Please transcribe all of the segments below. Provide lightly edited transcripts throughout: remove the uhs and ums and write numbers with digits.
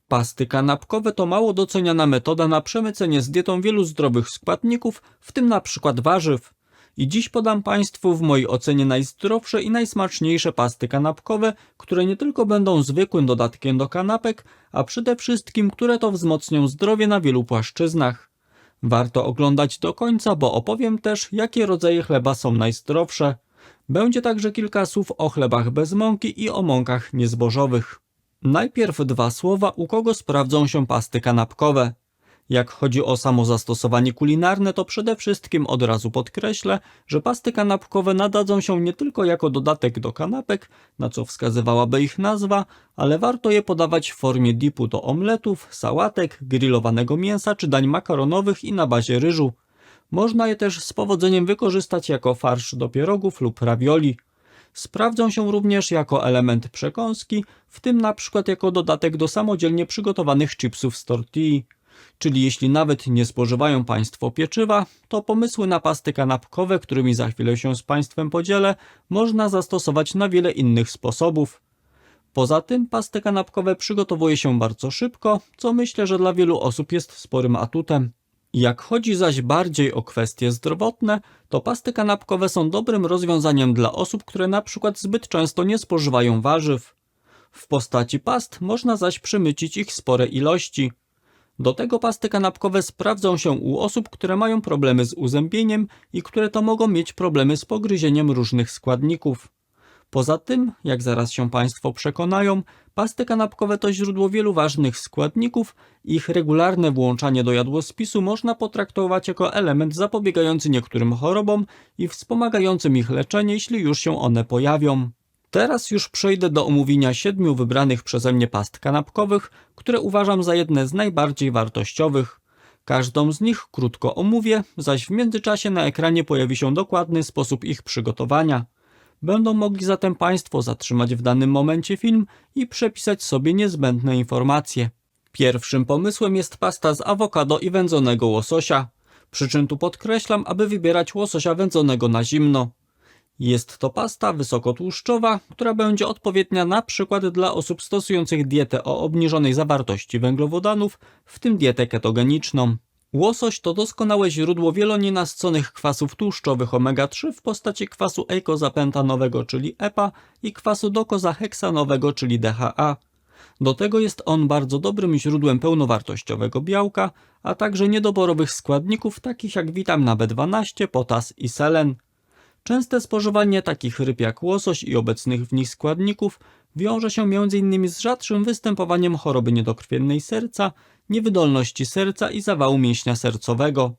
Pasty kanapkowe to mało doceniana metoda na przemycenie z dietą wielu zdrowych składników, w tym na przykład warzyw. I dziś podam Państwu w mojej ocenie najzdrowsze i najsmaczniejsze pasty kanapkowe, które nie tylko będą zwykłym dodatkiem do kanapek, a przede wszystkim, które to wzmocnią zdrowie na wielu płaszczyznach. Warto oglądać do końca, bo opowiem też, jakie rodzaje chleba są najzdrowsze. Będzie także kilka słów o chlebach bez mąki i o mąkach niezbożowych. Najpierw dwa słowa, u kogo sprawdzą się pasty kanapkowe. Jak chodzi o samo zastosowanie kulinarne, to przede wszystkim od razu podkreślę, że pasty kanapkowe nadadzą się nie tylko jako dodatek do kanapek, na co wskazywałaby ich nazwa, ale warto je podawać w formie dipu do omletów, sałatek, grillowanego mięsa czy dań makaronowych i na bazie ryżu. Można je też z powodzeniem wykorzystać jako farsz do pierogów lub ravioli. Sprawdzą się również jako element przekąski, w tym na przykład jako dodatek do samodzielnie przygotowanych chipsów z tortilli. Czyli jeśli nawet nie spożywają Państwo pieczywa, to pomysły na pasty kanapkowe, którymi za chwilę się z Państwem podzielę, można zastosować na wiele innych sposobów. Poza tym pasty kanapkowe przygotowuje się bardzo szybko, co myślę, że dla wielu osób jest sporym atutem. Jak chodzi zaś bardziej o kwestie zdrowotne, to pasty kanapkowe są dobrym rozwiązaniem dla osób, które na przykład zbyt często nie spożywają warzyw. W postaci past można zaś przemycić ich spore ilości. Do tego pasty kanapkowe sprawdzą się u osób, które mają problemy z uzębieniem i które to mogą mieć problemy z pogryzieniem różnych składników. Poza tym, jak zaraz się Państwo przekonają, pasty kanapkowe to źródło wielu ważnych składników, ich regularne włączanie do jadłospisu można potraktować jako element zapobiegający niektórym chorobom i wspomagającym ich leczenie, jeśli już się one pojawią. Teraz już przejdę do omówienia 7 wybranych przeze mnie past kanapkowych, które uważam za jedne z najbardziej wartościowych. Każdą z nich krótko omówię, zaś w międzyczasie na ekranie pojawi się dokładny sposób ich przygotowania. Będą mogli zatem Państwo zatrzymać w danym momencie film i przepisać sobie niezbędne informacje. Pierwszym pomysłem jest pasta z awokado i wędzonego łososia. Przy czym tu podkreślam, aby wybierać łososia wędzonego na zimno. Jest to pasta wysokotłuszczowa, która będzie odpowiednia na przykład dla osób stosujących dietę o obniżonej zawartości węglowodanów, w tym dietę ketogeniczną. Łosoś to doskonałe źródło wielonienasyconych kwasów tłuszczowych omega-3 w postaci kwasu eikozapentanowego, czyli EPA, i kwasu dokozaheksanowego, czyli DHA. Do tego jest on bardzo dobrym źródłem pełnowartościowego białka, a także niedoborowych składników takich jak witamina B12, potas i selen. Częste spożywanie takich ryb jak łosoś i obecnych w nich składników wiąże się m.in. z rzadszym występowaniem choroby niedokrwiennej serca, niewydolności serca i zawału mięśnia sercowego.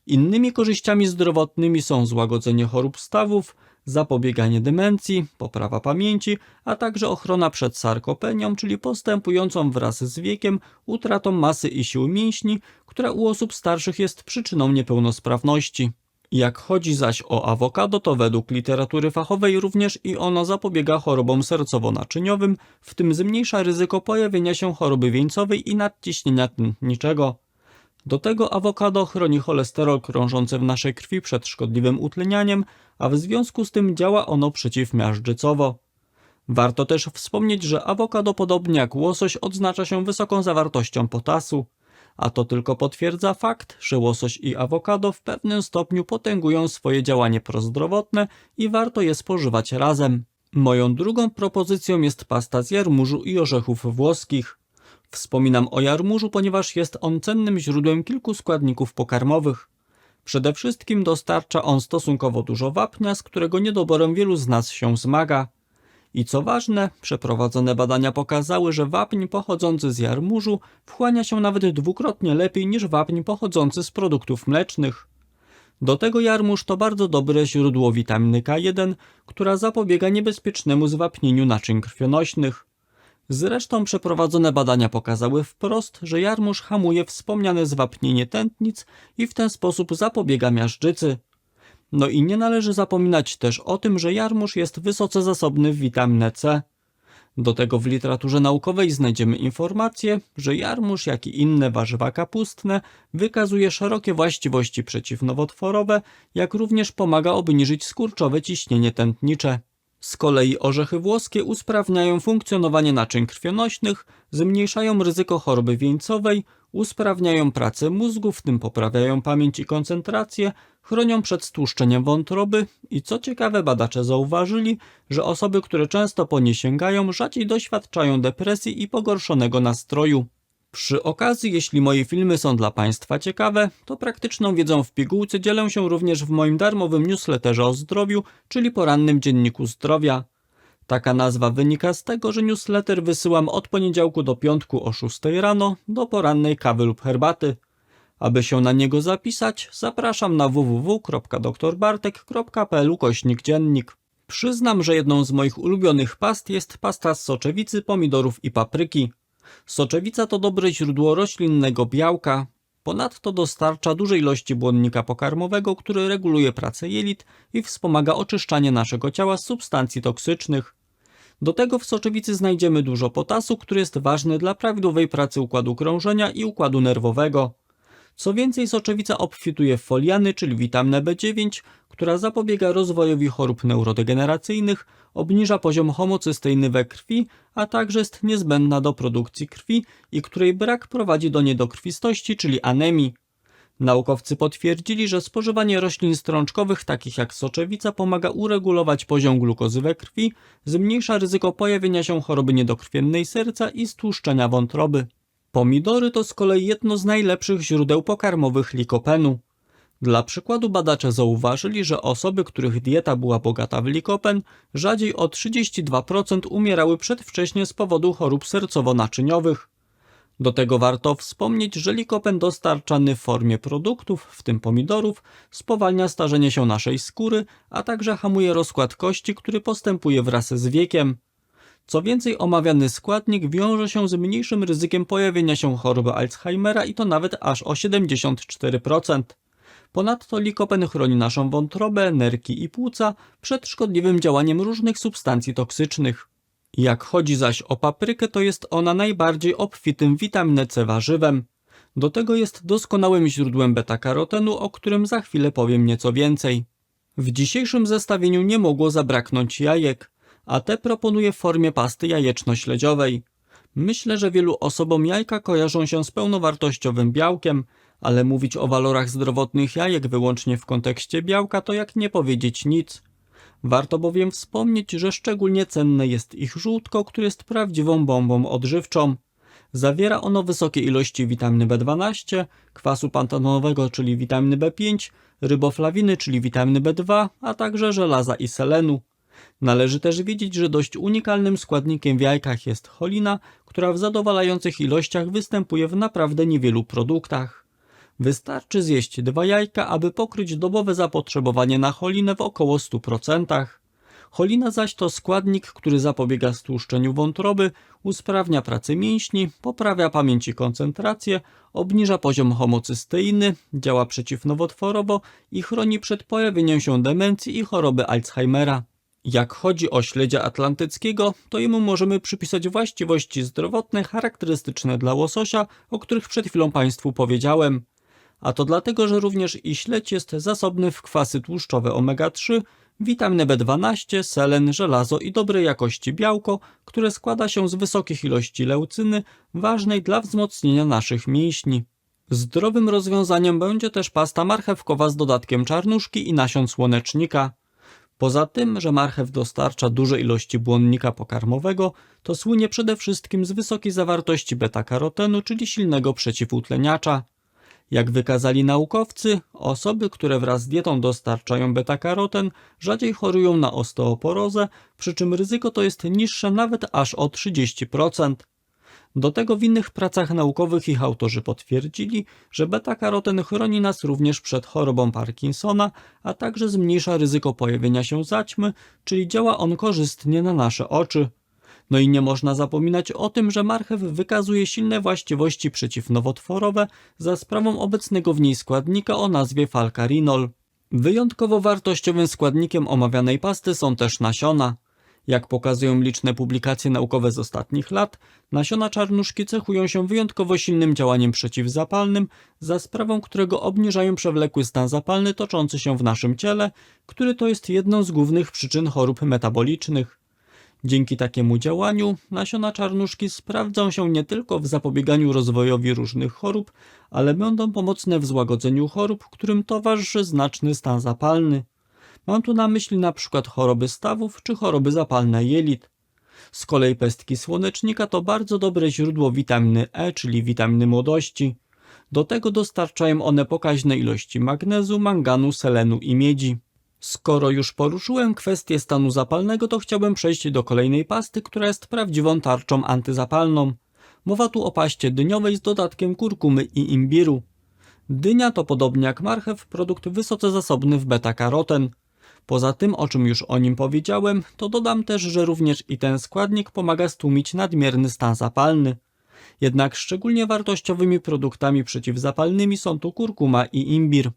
Innymi korzyściami zdrowotnymi są złagodzenie chorób stawów, zapobieganie demencji, poprawa pamięci, a także ochrona przed sarkopenią, czyli postępującą wraz z wiekiem utratą masy i siły mięśni, która u osób starszych jest przyczyną niepełnosprawności. Jak chodzi zaś o awokado, to według literatury fachowej również i ono zapobiega chorobom sercowo-naczyniowym, w tym zmniejsza ryzyko pojawienia się choroby wieńcowej i nadciśnienia tętniczego. Do tego awokado chroni cholesterol krążący w naszej krwi przed szkodliwym utlenianiem, a w związku z tym działa ono przeciwmiażdżycowo. Warto też wspomnieć, że awokado podobnie jak łosoś odznacza się wysoką zawartością potasu. A to tylko potwierdza fakt, że łosoś i awokado w pewnym stopniu potęgują swoje działanie prozdrowotne i warto je spożywać razem. Moją drugą propozycją jest pasta z jarmużu i orzechów włoskich. Wspominam o jarmużu, ponieważ jest on cennym źródłem kilku składników pokarmowych. Przede wszystkim dostarcza on stosunkowo dużo wapnia, z którego niedoborem wielu z nas się zmaga. I co ważne, przeprowadzone badania pokazały, że wapń pochodzący z jarmużu wchłania się nawet dwukrotnie lepiej niż wapń pochodzący z produktów mlecznych. Do tego jarmuż to bardzo dobre źródło witaminy K1, która zapobiega niebezpiecznemu zwapnieniu naczyń krwionośnych. Zresztą przeprowadzone badania pokazały wprost, że jarmuż hamuje wspomniane zwapnienie tętnic i w ten sposób zapobiega miażdżycy. No i nie należy zapominać też o tym, że jarmuż jest wysoce zasobny w witaminę C. Do tego w literaturze naukowej znajdziemy informację, że jarmuż, jak i inne warzywa kapustne, wykazuje szerokie właściwości przeciwnowotworowe, jak również pomaga obniżyć skurczowe ciśnienie tętnicze. Z kolei orzechy włoskie usprawniają funkcjonowanie naczyń krwionośnych, zmniejszają ryzyko choroby wieńcowej, usprawniają pracę mózgu, w tym poprawiają pamięć i koncentrację, chronią przed stłuszczeniem wątroby i co ciekawe badacze zauważyli, że osoby, które często po nie sięgają, rzadziej doświadczają depresji i pogorszonego nastroju. Przy okazji, jeśli moje filmy są dla Państwa ciekawe, to praktyczną wiedzą w pigułce dzielę się również w moim darmowym newsletterze o zdrowiu, czyli porannym dzienniku zdrowia. Taka nazwa wynika z tego, że newsletter wysyłam od poniedziałku do piątku o 6 rano do porannej kawy lub herbaty. Aby się na niego zapisać, zapraszam na www.drbartek.pl/dziennik. Przyznam, że jedną z moich ulubionych past jest pasta z soczewicy, pomidorów i papryki. Soczewica to dobre źródło roślinnego białka. Ponadto dostarcza duże ilości błonnika pokarmowego, który reguluje pracę jelit i wspomaga oczyszczanie naszego ciała z substancji toksycznych. Do tego w soczewicy znajdziemy dużo potasu, który jest ważny dla prawidłowej pracy układu krążenia i układu nerwowego. Co więcej, soczewica obfituje w foliany, czyli witaminę B9, która zapobiega rozwojowi chorób neurodegeneracyjnych, obniża poziom homocysteiny we krwi, a także jest niezbędna do produkcji krwi i której brak prowadzi do niedokrwistości, czyli anemii. Naukowcy potwierdzili, że spożywanie roślin strączkowych takich jak soczewica pomaga uregulować poziom glukozy we krwi, zmniejsza ryzyko pojawienia się choroby niedokrwiennej serca i stłuszczenia wątroby. Pomidory to z kolei jedno z najlepszych źródeł pokarmowych likopenu. Dla przykładu badacze zauważyli, że osoby, których dieta była bogata w likopen, rzadziej o 32% umierały przedwcześnie z powodu chorób sercowo-naczyniowych. Do tego warto wspomnieć, że likopen dostarczany w formie produktów, w tym pomidorów, spowalnia starzenie się naszej skóry, a także hamuje rozkład kości, który postępuje wraz z wiekiem. Co więcej, omawiany składnik wiąże się z mniejszym ryzykiem pojawienia się choroby Alzheimera i to nawet aż o 74%. Ponadto likopen chroni naszą wątrobę, nerki i płuca przed szkodliwym działaniem różnych substancji toksycznych. Jak chodzi zaś o paprykę, to jest ona najbardziej obfitym w witaminę C warzywem. Do tego jest doskonałym źródłem beta-karotenu, o którym za chwilę powiem nieco więcej. W dzisiejszym zestawieniu nie mogło zabraknąć jajek, a te proponuję w formie pasty jajeczno-śledziowej. Myślę, że wielu osobom jajka kojarzą się z pełnowartościowym białkiem, ale mówić o walorach zdrowotnych jajek wyłącznie w kontekście białka to jak nie powiedzieć nic. Warto bowiem wspomnieć, że szczególnie cenne jest ich żółtko, które jest prawdziwą bombą odżywczą. Zawiera ono wysokie ilości witaminy B12, kwasu pantenowego, czyli witaminy B5, ryboflawiny, czyli witaminy B2, a także żelaza i selenu. Należy też wiedzieć, że dość unikalnym składnikiem w jajkach jest cholina, która w zadowalających ilościach występuje w naprawdę niewielu produktach. Wystarczy zjeść 2 jajka, aby pokryć dobowe zapotrzebowanie na cholinę w około 100%. Cholina zaś to składnik, który zapobiega stłuszczeniu wątroby, usprawnia pracę mięśni, poprawia pamięć i koncentrację, obniża poziom homocysteiny, działa przeciwnowotworowo i chroni przed pojawieniem się demencji i choroby Alzheimera. Jak chodzi o śledzia atlantyckiego, to jemu możemy przypisać właściwości zdrowotne charakterystyczne dla łososia, o których przed chwilą Państwu powiedziałem. A to dlatego, że również i śledź jest zasobny w kwasy tłuszczowe omega-3, witaminę B12, selen, żelazo i dobrej jakości białko, które składa się z wysokich ilości leucyny, ważnej dla wzmocnienia naszych mięśni. Zdrowym rozwiązaniem będzie też pasta marchewkowa z dodatkiem czarnuszki i nasion słonecznika. Poza tym, że marchew dostarcza duże ilości błonnika pokarmowego, to słynie przede wszystkim z wysokiej zawartości beta-karotenu, czyli silnego przeciwutleniacza. Jak wykazali naukowcy, osoby, które wraz z dietą dostarczają beta-karoten, rzadziej chorują na osteoporozę, przy czym ryzyko to jest niższe nawet aż o 30%. Do tego w innych pracach naukowych ich autorzy potwierdzili, że beta-karoten chroni nas również przed chorobą Parkinsona, a także zmniejsza ryzyko pojawienia się zaćmy, czyli działa on korzystnie na nasze oczy. No i nie można zapominać o tym, że marchew wykazuje silne właściwości przeciwnowotworowe za sprawą obecnego w niej składnika o nazwie falcarinol. Wyjątkowo wartościowym składnikiem omawianej pasty są też nasiona. Jak pokazują liczne publikacje naukowe z ostatnich lat, nasiona czarnuszki cechują się wyjątkowo silnym działaniem przeciwzapalnym, za sprawą którego obniżają przewlekły stan zapalny toczący się w naszym ciele, który to jest jedną z głównych przyczyn chorób metabolicznych. Dzięki takiemu działaniu nasiona czarnuszki sprawdzą się nie tylko w zapobieganiu rozwojowi różnych chorób, ale będą pomocne w złagodzeniu chorób, którym towarzyszy znaczny stan zapalny. Mam tu na myśli np. choroby stawów czy choroby zapalne jelit. Z kolei pestki słonecznika to bardzo dobre źródło witaminy E, czyli witaminy młodości. Do tego dostarczają one pokaźne ilości magnezu, manganu, selenu i miedzi. Skoro już poruszyłem kwestię stanu zapalnego, to chciałbym przejść do kolejnej pasty, która jest prawdziwą tarczą antyzapalną. Mowa tu o paście dyniowej z dodatkiem kurkumy i imbiru. Dynia to podobnie jak marchew produkt wysoce zasobny w beta-karoten. Poza tym, o czym już o nim powiedziałem, to dodam też, że również i ten składnik pomaga stłumić nadmierny stan zapalny. Jednak szczególnie wartościowymi produktami przeciwzapalnymi są tu kurkuma i imbir.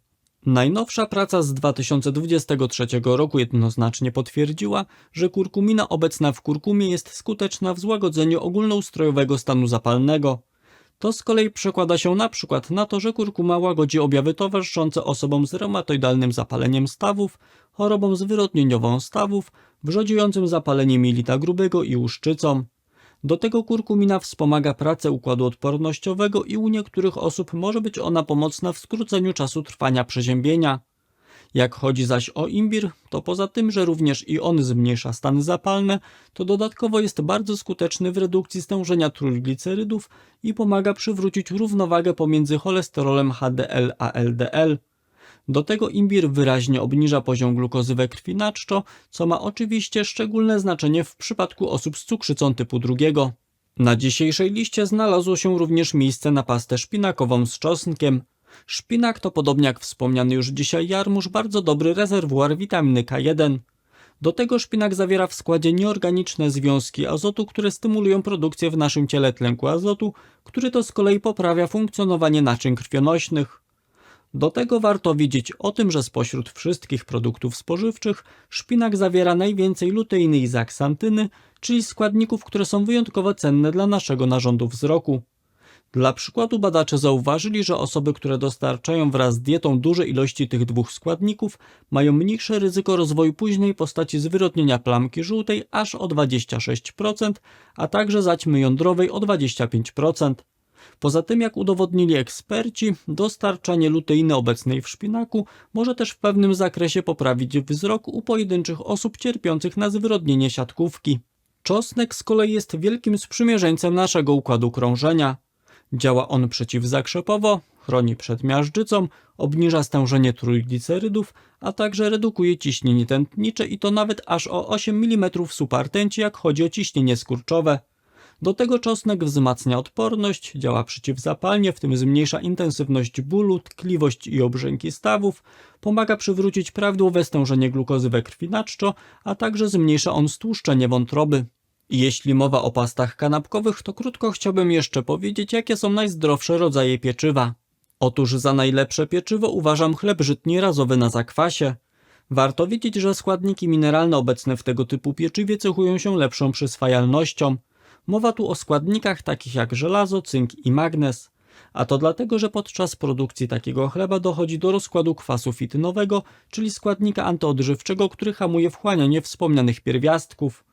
Najnowsza praca z 2023 roku jednoznacznie potwierdziła, że kurkumina obecna w kurkumie jest skuteczna w złagodzeniu ogólnoustrojowego stanu zapalnego. To z kolei przekłada się na przykład na to, że kurkuma łagodzi objawy towarzyszące osobom z reumatoidalnym zapaleniem stawów, chorobą zwyrodnieniową stawów, wrzodziejącym zapaleniem jelita grubego i łuszczycą. Do tego kurkumina wspomaga pracę układu odpornościowego i u niektórych osób może być ona pomocna w skróceniu czasu trwania przeziębienia. Jak chodzi zaś o imbir, to poza tym, że również i on zmniejsza stany zapalne, to dodatkowo jest bardzo skuteczny w redukcji stężenia trójglicerydów i pomaga przywrócić równowagę pomiędzy cholesterolem HDL a LDL. Do tego imbir wyraźnie obniża poziom glukozy we krwi na czczo, co ma oczywiście szczególne znaczenie w przypadku osób z cukrzycą typu 2. Na dzisiejszej liście znalazło się również miejsce na pastę szpinakową z czosnkiem. Szpinak to podobnie jak wspomniany już dzisiaj jarmuż bardzo dobry rezerwuar witaminy K1. Do tego szpinak zawiera w składzie nieorganiczne związki azotu, które stymulują produkcję w naszym ciele tlenku azotu, który to z kolei poprawia funkcjonowanie naczyń krwionośnych. Do tego warto wiedzieć o tym, że spośród wszystkich produktów spożywczych szpinak zawiera najwięcej luteiny i zaksantyny, czyli składników, które są wyjątkowo cenne dla naszego narządu wzroku. Dla przykładu badacze zauważyli, że osoby, które dostarczają wraz z dietą duże ilości tych dwóch składników, mają mniejsze ryzyko rozwoju późnej postaci zwyrodnienia plamki żółtej aż o 26%, a także zaćmy jądrowej o 25%. Poza tym, jak udowodnili eksperci, dostarczanie luteiny obecnej w szpinaku może też w pewnym zakresie poprawić wzrok u pojedynczych osób cierpiących na zwyrodnienie siatkówki. Czosnek z kolei jest wielkim sprzymierzeńcem naszego układu krążenia. Działa on przeciwzakrzepowo, chroni przed miażdżycą, obniża stężenie trójglicerydów, a także redukuje ciśnienie tętnicze i to nawet aż o 8 mm supartęci, jak chodzi o ciśnienie skurczowe. Do tego czosnek wzmacnia odporność, działa przeciwzapalnie, w tym zmniejsza intensywność bólu, tkliwość i obrzęki stawów, pomaga przywrócić prawidłowe stężenie glukozy we krwi na czczo, a także zmniejsza on stłuszczenie wątroby. Jeśli mowa o pastach kanapkowych, to krótko chciałbym jeszcze powiedzieć, jakie są najzdrowsze rodzaje pieczywa. Otóż za najlepsze pieczywo uważam chleb żytni razowy na zakwasie. Warto wiedzieć, że składniki mineralne obecne w tego typu pieczywie cechują się lepszą przyswajalnością. Mowa tu o składnikach takich jak żelazo, cynk i magnez. A to dlatego, że podczas produkcji takiego chleba dochodzi do rozkładu kwasu fitynowego, czyli składnika antyodżywczego, który hamuje wchłanianie wspomnianych pierwiastków.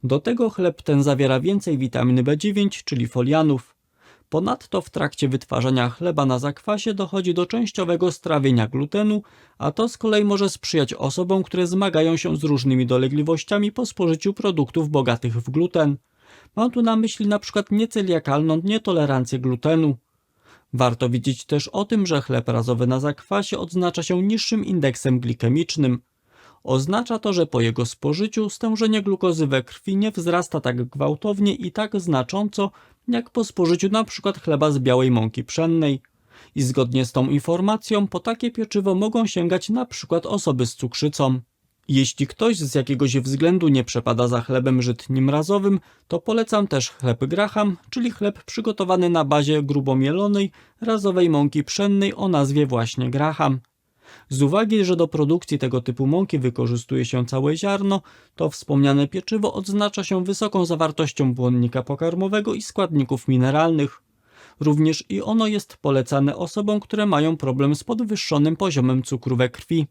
Do tego chleb ten zawiera więcej witaminy B9, czyli folianów. Ponadto w trakcie wytwarzania chleba na zakwasie dochodzi do częściowego strawienia glutenu, a to z kolei może sprzyjać osobom, które zmagają się z różnymi dolegliwościami po spożyciu produktów bogatych w gluten. Mam tu na myśli np. nieceliakalną nietolerancję glutenu. Warto wiedzieć też o tym, że chleb razowy na zakwasie odznacza się niższym indeksem glikemicznym. Oznacza to, że po jego spożyciu stężenie glukozy we krwi nie wzrasta tak gwałtownie i tak znacząco, jak po spożyciu np. chleba z białej mąki pszennej. I zgodnie z tą informacją po takie pieczywo mogą sięgać np. osoby z cukrzycą. Jeśli ktoś z jakiegoś względu nie przepada za chlebem żytnim razowym, to polecam też chleb Graham, czyli chleb przygotowany na bazie grubo mielonej, razowej mąki pszennej o nazwie właśnie Graham. Z uwagi, że do produkcji tego typu mąki wykorzystuje się całe ziarno, to wspomniane pieczywo odznacza się wysoką zawartością błonnika pokarmowego i składników mineralnych. Również i ono jest polecane osobom, które mają problem z podwyższonym poziomem cukru we krwi.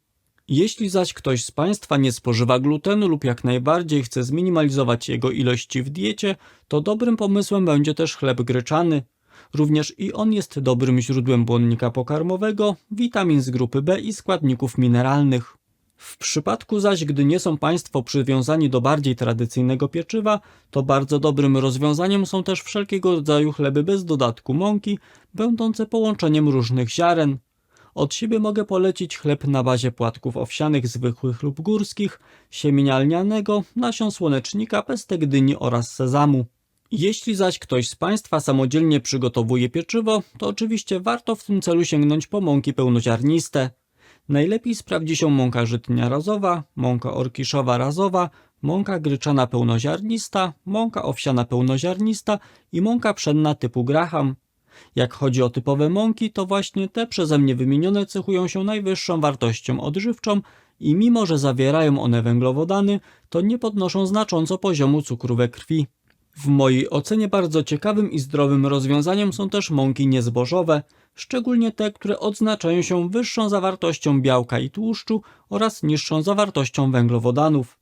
Jeśli zaś ktoś z Państwa nie spożywa glutenu lub jak najbardziej chce zminimalizować jego ilości w diecie, to dobrym pomysłem będzie też chleb gryczany. Również i on jest dobrym źródłem błonnika pokarmowego, witamin z grupy B i składników mineralnych. W przypadku zaś, gdy nie są Państwo przywiązani do bardziej tradycyjnego pieczywa, to bardzo dobrym rozwiązaniem są też wszelkiego rodzaju chleby bez dodatku mąki, będące połączeniem różnych ziaren. Od siebie mogę polecić chleb na bazie płatków owsianych zwykłych lub górskich, siemienia lnianego, nasion słonecznika, pestek dyni oraz sezamu. Jeśli zaś ktoś z Państwa samodzielnie przygotowuje pieczywo, to oczywiście warto w tym celu sięgnąć po mąki pełnoziarniste. Najlepiej sprawdzi się mąka żytnia razowa, mąka orkiszowa razowa, mąka gryczana pełnoziarnista, mąka owsiana pełnoziarnista i mąka pszenna typu Graham. Jak chodzi o typowe mąki, to właśnie te przeze mnie wymienione cechują się najwyższą wartością odżywczą i mimo, że zawierają one węglowodany, to nie podnoszą znacząco poziomu cukru we krwi. W mojej ocenie bardzo ciekawym i zdrowym rozwiązaniem są też mąki niezbożowe, szczególnie te, które odznaczają się wyższą zawartością białka i tłuszczu oraz niższą zawartością węglowodanów.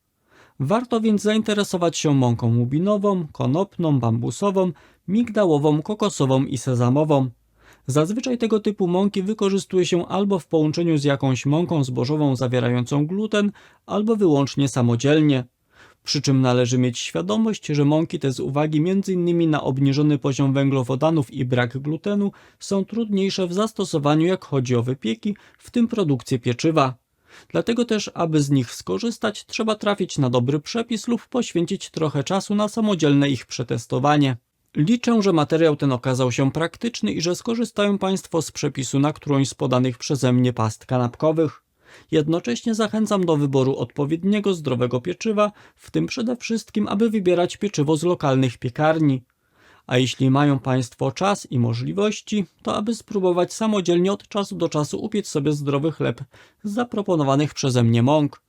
Warto więc zainteresować się mąką łubinową, konopną, bambusową, migdałową, kokosową i sezamową. Zazwyczaj tego typu mąki wykorzystuje się albo w połączeniu z jakąś mąką zbożową zawierającą gluten, albo wyłącznie samodzielnie. Przy czym należy mieć świadomość, że mąki te z uwagi m.in. na obniżony poziom węglowodanów i brak glutenu są trudniejsze w zastosowaniu, jak chodzi o wypieki, w tym produkcję pieczywa. Dlatego też, aby z nich skorzystać, trzeba trafić na dobry przepis lub poświęcić trochę czasu na samodzielne ich przetestowanie. Liczę, że materiał ten okazał się praktyczny i że skorzystają Państwo z przepisu na którąś z podanych przeze mnie past kanapkowych. Jednocześnie zachęcam do wyboru odpowiedniego, zdrowego pieczywa, w tym przede wszystkim, aby wybierać pieczywo z lokalnych piekarni. A jeśli mają Państwo czas i możliwości, to aby spróbować samodzielnie od czasu do czasu upiec sobie zdrowy chleb z zaproponowanych przeze mnie mąk.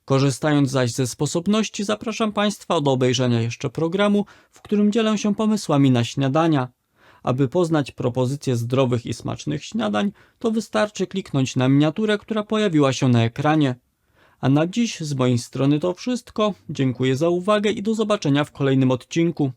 Korzystając zaś ze sposobności, zapraszam Państwa do obejrzenia jeszcze programu, w którym dzielę się pomysłami na śniadania. Aby poznać propozycje zdrowych i smacznych śniadań, to wystarczy kliknąć na miniaturę, która pojawiła się na ekranie. A na dziś z mojej strony to wszystko. Dziękuję za uwagę i do zobaczenia w kolejnym odcinku.